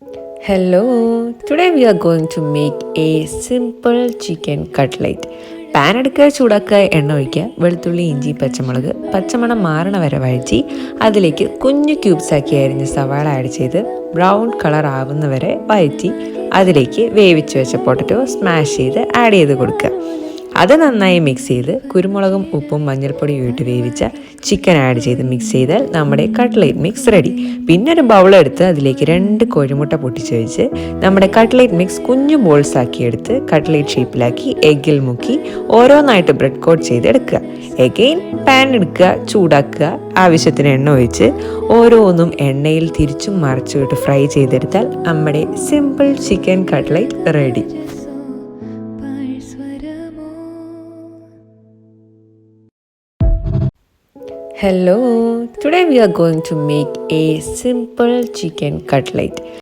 Hello, today we are going to make a simple chicken cutlet. Pan എടുക്കുക, ചൂടാക്കുക, എണ്ണ ഒഴിക്കുക, വെളുത്തുള്ളി, ഇഞ്ചി, പച്ചമുളക്, പച്ചമണം മാറണ വരെ വഴറ്റി അതിലേക്ക് കുഞ്ഞു ക്യൂബ്സാക്കി അരിഞ്ഞ് സവാള ആഡ് ചെയ്ത് ബ്രൗൺ കളർ ആവുന്നവരെ വഴറ്റി അതിലേക്ക് വേവിച്ച് വെച്ച പൊട്ടറ്റോ സ്മാഷ് ചെയ്ത് ആഡ് ചെയ്ത് കൊടുക്കുക. അത് നന്നായി മിക്സ് ചെയ്ത് കുരുമുളകും ഉപ്പും മഞ്ഞൾപ്പൊടിയും ഇട്ട് വേവിച്ച ചിക്കൻ ആഡ് ചെയ്ത് മിക്സ് ചെയ്താൽ നമ്മുടെ കട്ട്ലേറ്റ് മിക്സ് റെഡി. പിന്നെ ഒരു ബൗളെടുത്ത് അതിലേക്ക് 2 കോഴിമുട്ട പൊട്ടിച്ച് വെച്ച് നമ്മുടെ കട്ട്ലേറ്റ് മിക്സ് കുഞ്ഞു ബോൾസ് ആക്കി എടുത്ത് കട്ട്ലേറ്റ് ഷേപ്പിലാക്കി എഗ്ഗിൽ മുക്കി ഓരോന്നായിട്ട് ബ്രെഡ് കോട്ട് ചെയ്തെടുക്കുക. എഗെയിൻ പാൻ എടുക്കുക, ചൂടാക്കുക, ആവശ്യത്തിന് എണ്ണ ഒഴിച്ച് ഓരോന്നും എണ്ണയിൽ തിരിച്ചും മറിച്ചും ഇട്ട് ഫ്രൈ ചെയ്തെടുത്താൽ നമ്മുടെ simple chicken cutlet ready. Hello, today we are going to make a simple chicken cutlet.